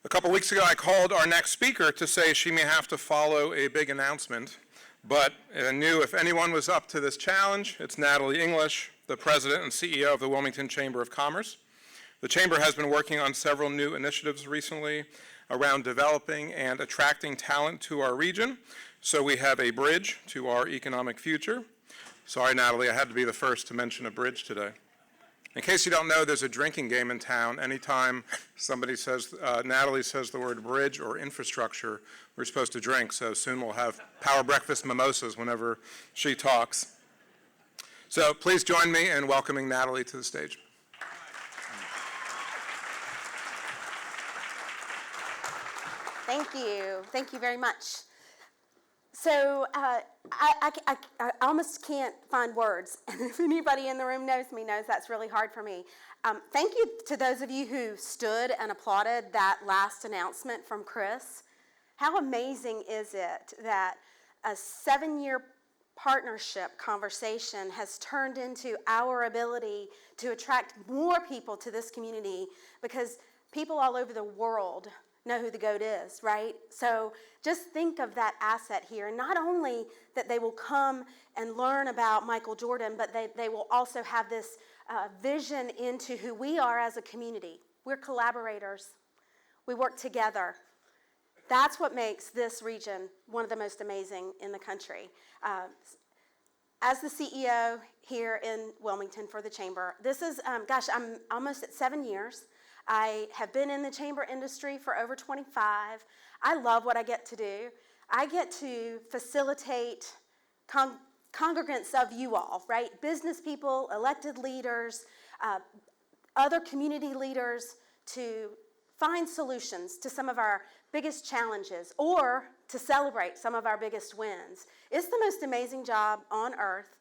A couple weeks ago, I called our next speaker to say she may have to follow a big announcement, but I knew if anyone was up to this challenge, it's Natalie English, the president and CEO of the Wilmington Chamber of Commerce. The Chamber has been working on several new initiatives recently around developing and attracting talent to our region, so we have a bridge to our economic future. Sorry, Natalie, I had to be the first to mention a bridge today. In case you don't know, there's a drinking game in town. Anytime somebody says, Natalie says the word bridge or infrastructure, we're supposed to drink. So soon we'll have power breakfast mimosas whenever she talks. So please join me in welcoming Natalie to the stage. Thank you. Thank you very much. So I almost can't find words. And if anybody in the room knows me, knows that's really hard for me. Thank you to those of you who stood and applauded that last announcement from Chris. How amazing is it that a 7-year partnership conversation has turned into our ability to attract more people to this community, because people all over the world know who the GOAT is, right? So just think of that asset here. And not only that they will come and learn about Michael Jordan, but they will also have this vision into who we are as a community. We're collaborators. We work together. That's what makes this region one of the most amazing in the country. As the CEO here in Wilmington for the Chamber, this is, I'm almost at 7 years. I have been in the chamber industry for over 25. I love what I get to do. I get to facilitate congregants of you all, right? Business people, elected leaders, other community leaders, to find solutions to some of our biggest challenges or to celebrate some of our biggest wins. It's the most amazing job on earth.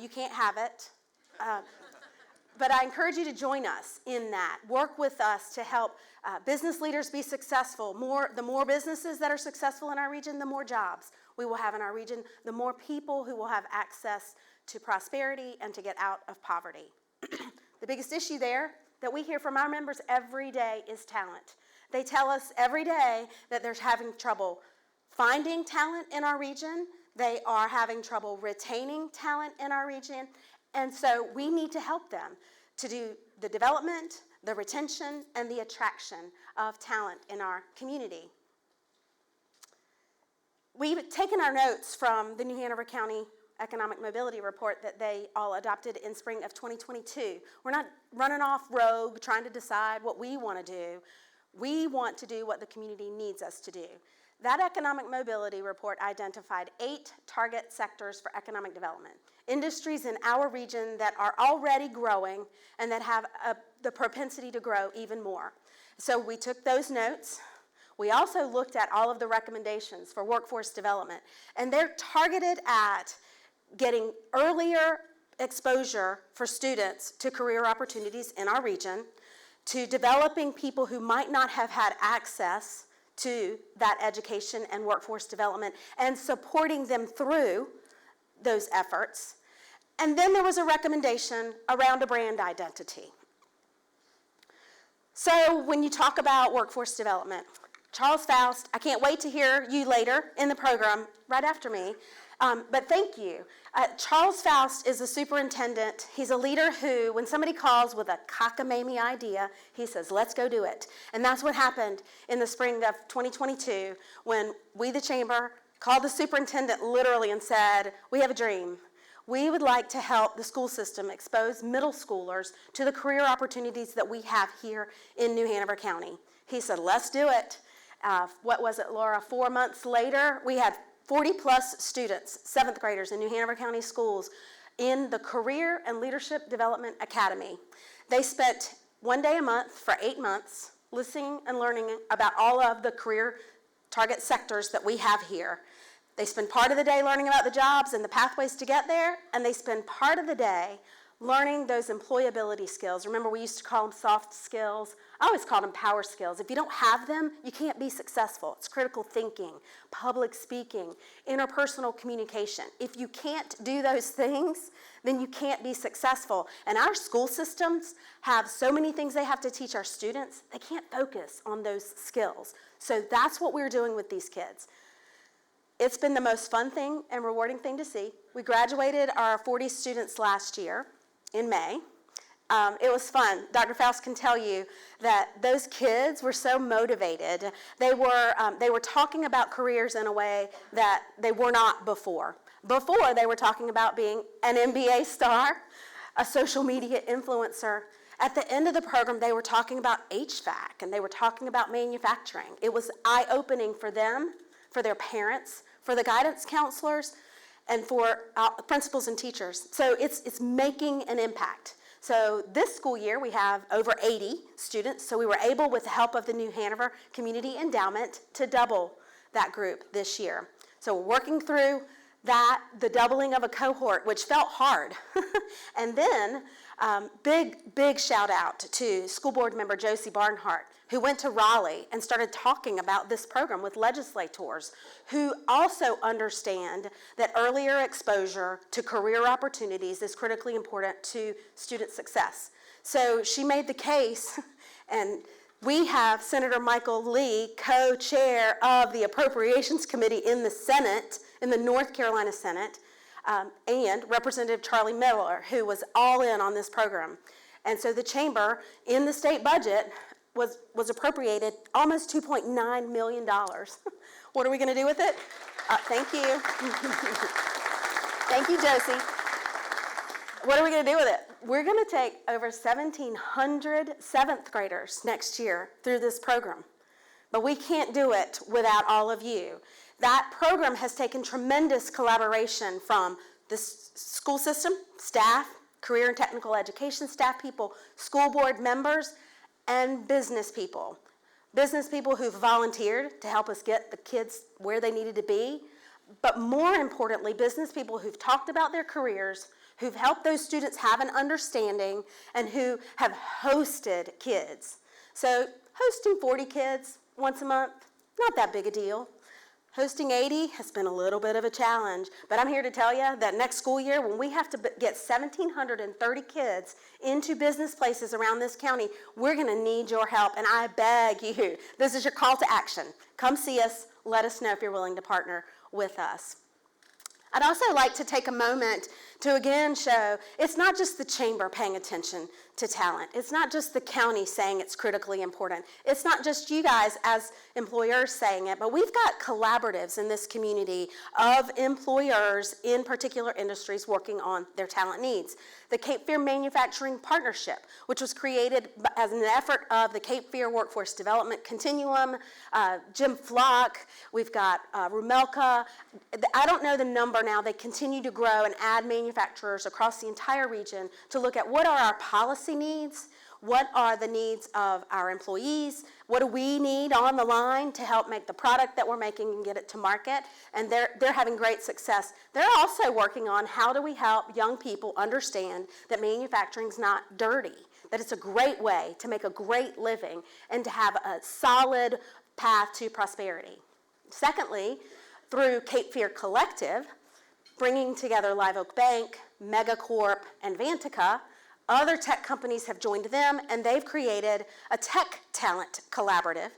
You can't have it. But I encourage you to join us in that. Work with us to help business leaders be successful. The more businesses that are successful in our region, the more jobs we will have in our region, the more people who will have access to prosperity and to get out of poverty. The biggest issue there that we hear from our members every day is talent. They tell us every day that they're having trouble finding talent in our region. They are having trouble retaining talent in our region. And so we need to help them to do the development, the retention, and the attraction of talent in our community. We've taken our notes from the New Hanover County Economic Mobility Report that they all adopted in spring of 2022. We're not running off rogue trying to decide what we want to do. We want to do what the community needs us to do. That Economic Mobility Report identified 8 target sectors for economic development. Industries in our region that are already growing and that have the propensity to grow even more. So we took those notes. We also looked at all of the recommendations for workforce development, and they're targeted at getting earlier exposure for students to career opportunities in our region, to developing people who might not have had access to that education and workforce development, and supporting them through those efforts. And then there was a recommendation around a brand identity. So when you talk about workforce development, Charles Faust, I can't wait to hear you later in the program, right after me, but thank you. Charles Faust is a superintendent. He's a leader who, when somebody calls with a cockamamie idea, he says, let's go do it. And that's what happened in the spring of 2022 when we, the Chamber, called the superintendent literally and said, we have a dream. We would like to help the school system expose middle schoolers to the career opportunities that we have here in New Hanover County. He said, let's do it. What was it, Laura? 4 months later, we had 40-plus students, 7th graders in New Hanover County schools, in the Career and Leadership Development Academy. They spent 1 day a month for 8 months listening and learning about all of the career target sectors that we have here. They spend part of the day learning about the jobs and the pathways to get there, and they spend part of the day learning those employability skills. Remember, we used to call them soft skills. I always called them power skills. If you don't have them, you can't be successful. It's critical thinking, public speaking, interpersonal communication. If you can't do those things, then you can't be successful. And our school systems have so many things they have to teach our students, they can't focus on those skills. So that's what we're doing with these kids. It's been the most fun thing and rewarding thing to see. We graduated our 40 students last year in May. It was fun. Dr. Faust can tell you that those kids were so motivated. They were talking about careers in a way that they were not before. Before, they were talking about being an NBA star, a social media influencer. At the end of the program, they were talking about HVAC, and they were talking about manufacturing. It was eye-opening for them, for their parents, for the guidance counselors, and for principals and teachers. So it's making an impact. So this school year, we have over 80 students. So we were able, with the help of the New Hanover Community Endowment, to double that group this year. So we're working through that, the doubling of a cohort, which felt hard. And then big shout out to school board member Josie Barnhart, who went to Raleigh and started talking about this program with legislators who also understand that earlier exposure to career opportunities is critically important to student success. So she made the case, and we have Senator Michael Lee, co-chair of the Appropriations Committee in the Senate, in the North Carolina Senate, and Representative Charlie Miller, who was all in on this program. And so the chamber, in the state budget, was appropriated almost $2.9 million. What are we going to do with it? Thank you. Thank you, Josie. What are we going to do with it? We're going to take over 1,700 seventh graders next year through this program. But we can't do it without all of you. That program has taken tremendous collaboration from the school system, staff, career and technical education staff people, school board members, and business people. Business people who've volunteered to help us get the kids where they needed to be, but more importantly, business people who've talked about their careers, who've helped those students have an understanding, and who have hosted kids. So hosting 40 kids once a month, not that big a deal. Hosting 80 has been a little bit of a challenge, but I'm here to tell you that next school year, when we have to get 1,730 kids into business places around this county, we're going to need your help, and I beg you, this is your call to action. Come see us. Let us know if you're willing to partner with us. I'd also like to take a moment to again show it's not just the chamber paying attention to talent. It's not just the county saying it's critically important. It's not just you guys as employers saying it, but we've got collaboratives in this community of employers in particular industries working on their talent needs. The Cape Fear Manufacturing Partnership, which was created as an effort of the Cape Fear Workforce Development Continuum, Jim Flock, we've got Rumelka. I don't know the number now. They continue to grow and add manufacturers across the entire region to look at what are our policy needs, what are the needs of our employees, what do we need on the line to help make the product that we're making and get it to market, and they're having great success. They're also working on how do we help young people understand that manufacturing's not dirty, that it's a great way to make a great living and to have a solid path to prosperity. Secondly, through Cape Fear Collective, bringing together Live Oak Bank, Megacorp, and Vantica, other tech companies have joined them, and they've created a tech talent collaborative.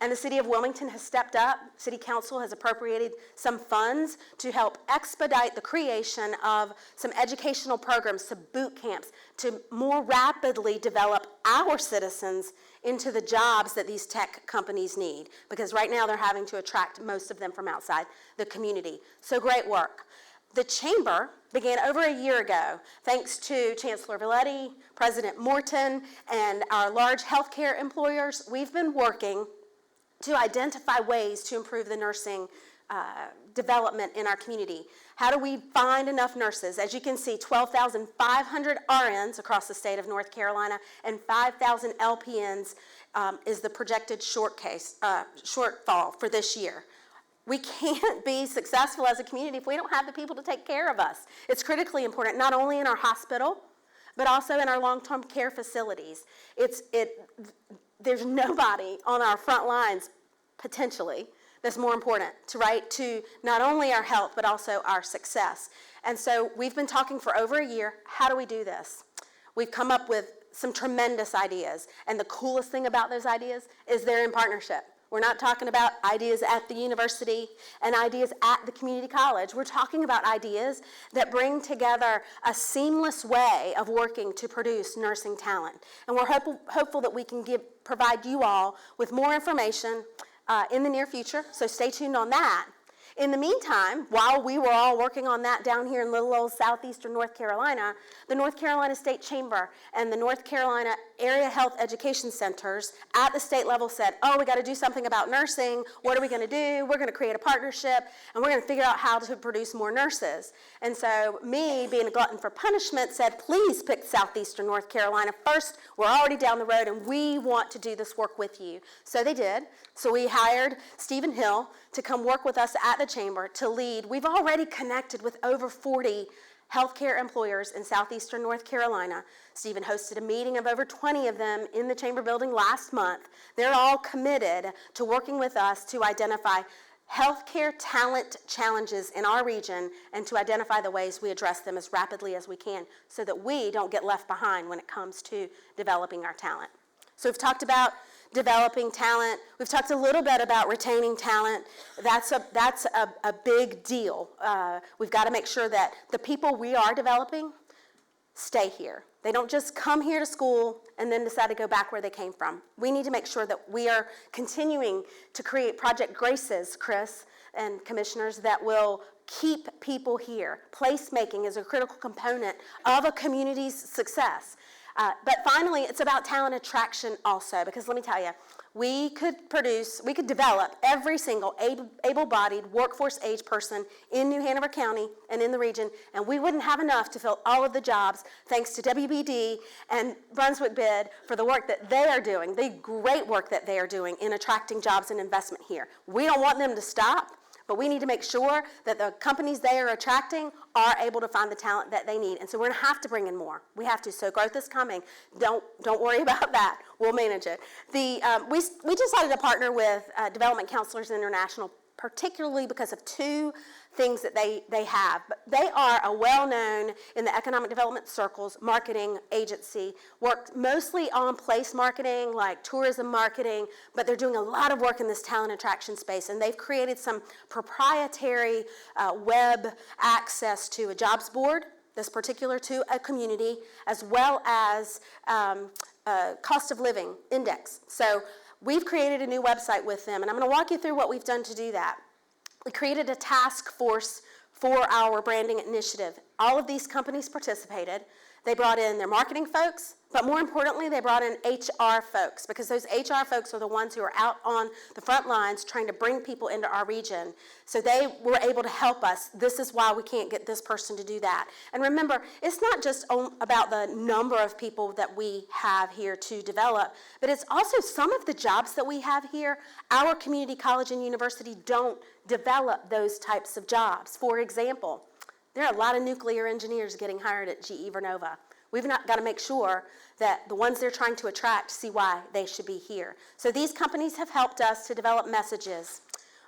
And the city of Wilmington has stepped up. City Council has appropriated some funds to help expedite the creation of some educational programs, some boot camps, to more rapidly develop our citizens into the jobs that these tech companies need. Because right now they're having to attract most of them from outside the community. So great work. The chamber began over a year ago, thanks to Chancellor Villetti, President Morton, and our large healthcare employers. We've been working to identify ways to improve the nursing development in our community. How do we find enough nurses? As you can see, 12,500 RNs across the state of North Carolina and 5,000 LPNs is the projected shortfall for this year. We can't be successful as a community if we don't have the people to take care of us. It's critically important, not only in our hospital, but also in our long-term care facilities. There's nobody on our front lines, potentially, that's more important to not only our health, but also our success. And so we've been talking for over a year, how do we do this? We've come up with some tremendous ideas, and the coolest thing about those ideas is they're in partnership. We're not talking about ideas at the university and ideas at the community college. We're talking about ideas that bring together a seamless way of working to produce nursing talent. And we're hopeful that we can provide you all with more information in the near future, so stay tuned on that. In the meantime, while we were all working on that down here in little old southeastern North Carolina, the North Carolina State Chamber and the North Carolina Area Health Education Centers at the state level said, oh, we got to do something about nursing. What are we going to do? We're going to create a partnership, and we're going to figure out how to produce more nurses. And so me, being a glutton for punishment, said, please pick southeastern North Carolina first. We're already down the road, and we want to do this work with you. So they did. So we hired Stephen Hill to come work with us at the chamber to lead. We've already connected with over 40 healthcare employers in southeastern North Carolina. Stephen hosted a meeting of over 20 of them in the chamber building last month. They're all committed to working with us to identify healthcare talent challenges in our region and to identify the ways we address them as rapidly as we can so that we don't get left behind when it comes to developing our talent. So we've talked about developing talent. We've talked a little bit about retaining talent. That's a big deal. We've got to make sure that the people we are developing stay here. They don't just come here to school and then decide to go back where they came from. We need to make sure that we are continuing to create Project Graces, Chris and commissioners, that will keep people here. Placemaking is a critical component of a community's success. But finally, it's about talent attraction also, because let me tell you, we could develop every single able-bodied workforce-age person in New Hanover County and in the region, and we wouldn't have enough to fill all of the jobs thanks to WBD and Brunswick Bid for the work that they are doing, the great work that they are doing in attracting jobs and investment here. We don't want them to stop, but we need to make sure that the companies they are attracting are able to find the talent that they need. And so we're going to have to bring in more. We have to. So growth is coming. Don't worry about that. We'll manage it. We decided to partner with Development Counselors International, particularly because of two things that they have. But they are a well-known in the economic development circles marketing agency, work mostly on place marketing, like tourism marketing, but they're doing a lot of work in this talent attraction space, and they've created some proprietary web access to a jobs board that's particular to a community, as well as a cost of living index. So we've created a new website with them, and I'm going to walk you through what we've done to do that. We created a task force for our branding initiative. All of these companies participated. They brought in their marketing folks, but more importantly, they brought in HR folks, because those HR folks are the ones who are out on the front lines trying to bring people into our region. So they were able to help us. This is why we can't get this person to do that. And remember, it's not just about the number of people that we have here to develop, but it's also some of the jobs that we have here. Our community college and university don't develop those types of jobs. For example, there are a lot of nuclear engineers getting hired at GE Vernova. We've not got to make sure that the ones they're trying to attract see why they should be here. So these companies have helped us to develop messages.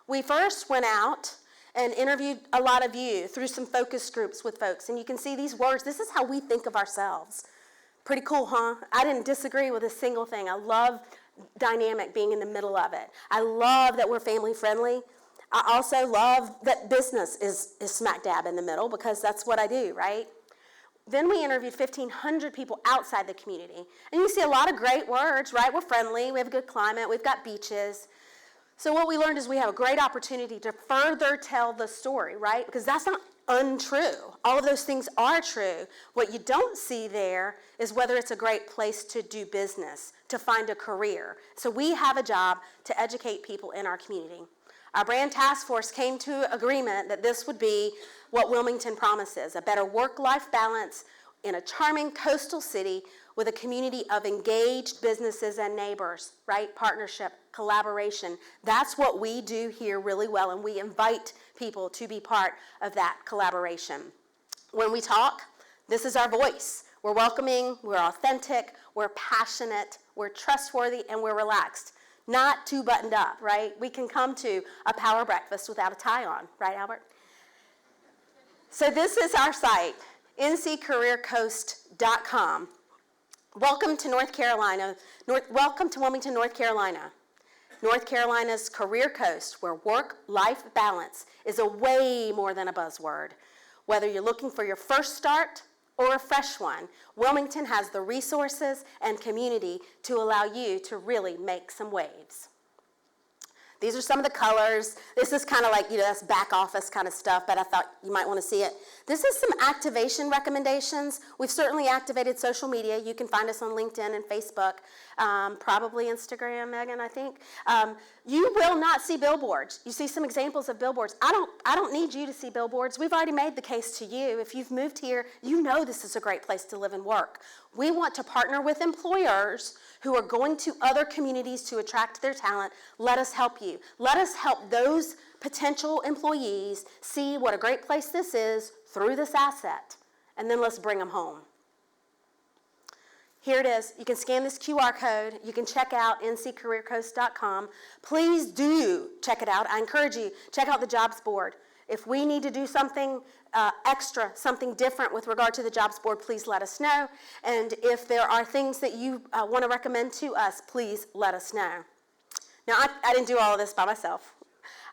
We first went out and interviewed a lot of you through some focus groups with folks, and you can see these words. This is how we think of ourselves. Pretty cool, huh? I didn't disagree with a single thing. I love dynamic being in the middle of it. I love that we're family friendly. I also love that business is smack dab in the middle, because that's what I do, right? Then we interviewed 1,500 people outside the community. And you see a lot of great words, right? We're friendly, we have a good climate, we've got beaches. So what we learned is we have a great opportunity to further tell the story, right? Because that's not untrue. All of those things are true. What you don't see there is whether it's a great place to do business, to find a career. So we have a job to educate people in our community. Our brand task force came to agreement that this would be what Wilmington promises, a better work-life balance in a charming coastal city with a community of engaged businesses and neighbors, right? Partnership, collaboration. That's what we do here really well, and we invite people to be part of that collaboration. When we talk, this is our voice. We're welcoming, we're authentic, we're passionate, we're trustworthy, and we're relaxed. Not too buttoned up, right? We can come to a power breakfast without a tie on, right, Albert? So this is our site, nccareercoast.com. Welcome to North Carolina. Welcome to Wilmington, North Carolina. North Carolina's career coast, where work-life balance is a way more than a buzzword. Whether you're looking for your first start or a fresh one, Wilmington has the resources and community to allow you to really make some waves. These are some of the colors. This is kind of like, that's back office kind of stuff, but I thought you might want to see it. This is some activation recommendations. We've certainly activated social media. You can find us on LinkedIn and Facebook, probably Instagram, Megan, I think. You will not see billboards. You see some examples of billboards. I don't need you to see billboards. We've already made the case to you. If you've moved here, you know this is a great place to live and work. We want to partner with employers who are going to other communities to attract their talent. Let us help you. Let us help those potential employees see what a great place this is through this asset, and then let's bring them home. Here it is. You can scan this QR code. You can check out nccareercoast.com. Please do check it out. I encourage you, check out the jobs board. If we need to do something extra, something different with regard to the jobs board, please let us know. And if there are things that you want to recommend to us, please let us know. Now, I didn't do all of this by myself.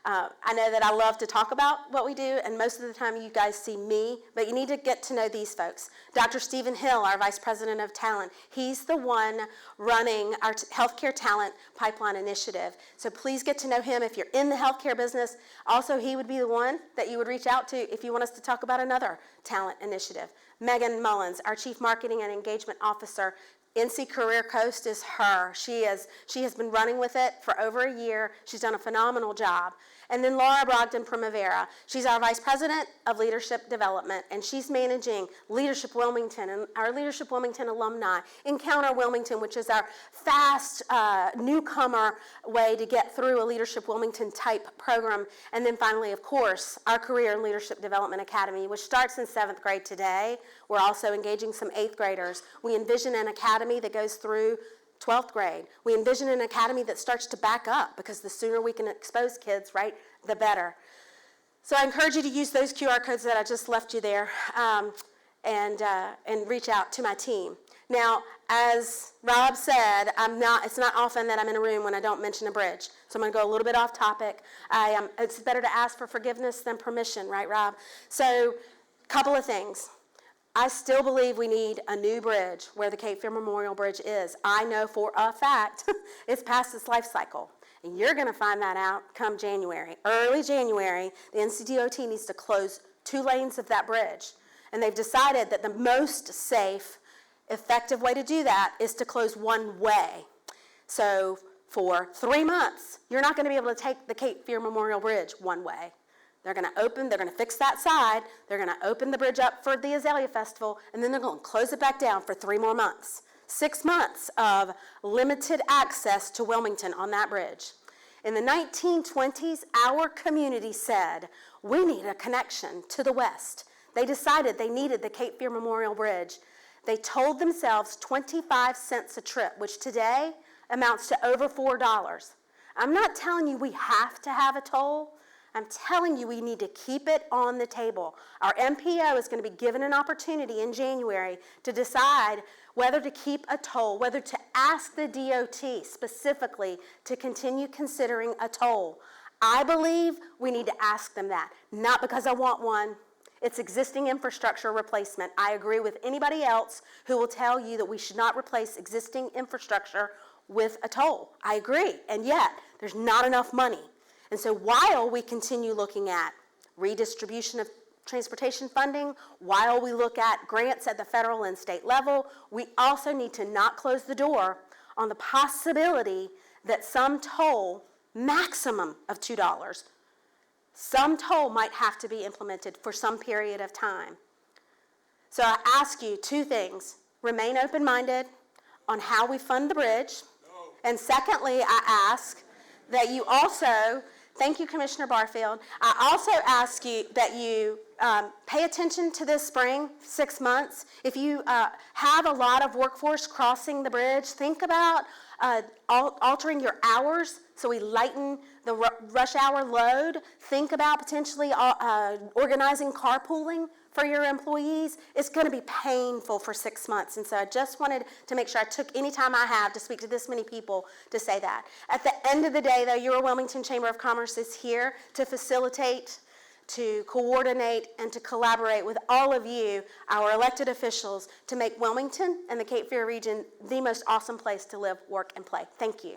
I know that I love to talk about what we do, and most of the time you guys see me, but you need to get to know these folks. Dr. Stephen Hill, our Vice President of Talent, he's the one running our Healthcare Talent Pipeline Initiative. So please get to know him if you're in the healthcare business. Also, he would be the one that you would reach out to if you want us to talk about another talent initiative. Megan Mullins, our Chief Marketing and Engagement Officer. NC Career Coast is her. She has been running with it for over a year. She's done a phenomenal job. And then Laura Brogdon Primavera. She's our Vice President of Leadership Development, and she's managing Leadership Wilmington and our Leadership Wilmington alumni, Encounter Wilmington, which is our fast newcomer way to get through a Leadership Wilmington type program. And then finally, of course, our Career and Leadership Development Academy, which starts in 7th grade today. We're also engaging some 8th graders. We envision an academy that goes through 12th grade. We envision an academy that starts to back up, because the sooner we can expose kids, right, the better. So I encourage you to use those QR codes that I just left you there, and reach out to my team. Now, as Rob said, it's not often that I'm in a room when I don't mention a bridge. So I'm going to go a little bit off topic. It's better to ask for forgiveness than permission, right, Rob? So, a couple of things. I still believe we need a new bridge where the Cape Fear Memorial Bridge is. I know for a fact it's past its life cycle. And you're going to find that out come January. Early January, the NCDOT needs to close 2 lanes of that bridge. And they've decided that the most safe, effective way to do that is to close one way. So for 3 months, you're not going to be able to take the Cape Fear Memorial Bridge one way. They're going to fix that side, they're going to open the bridge up for the Azalea Festival, and then they're going to close it back down for 3 more months. 6 months of limited access to Wilmington on that bridge. In the 1920s, our community said, we need a connection to the West. They decided they needed the Cape Fear Memorial Bridge. They told themselves 25 cents a trip, which today amounts to over $4. I'm not telling you we have to have a toll. I'm telling you we need to keep it on the table. Our MPO is going to be given an opportunity in January to decide whether to keep a toll, whether to ask the DOT specifically to continue considering a toll. I believe we need to ask them that, not because I want one. It's existing infrastructure replacement. I agree with anybody else who will tell you that we should not replace existing infrastructure with a toll. I agree, and yet there's not enough money. And so while we continue looking at redistribution of transportation funding, while we look at grants at the federal and state level, we also need to not close the door on the possibility that some toll, maximum of $2, some toll might have to be implemented for some period of time. So I ask you 2 things. Remain open-minded on how we fund the bridge. And secondly, I ask that you also Thank you, Commissioner Barfield. I also ask you that you pay attention to this spring, 6 months. If you have a lot of workforce crossing the bridge, think about altering your hours so we lighten the rush hour load. Think about potentially organizing carpooling for your employees. It's going to be painful for 6 months. And so I just wanted to make sure I took any time I have to speak to this many people to say that. At the end of the day, though, your Wilmington Chamber of Commerce is here to facilitate, to coordinate, and to collaborate with all of you, our elected officials, to make Wilmington and the Cape Fear region the most awesome place to live, work, and play. Thank you.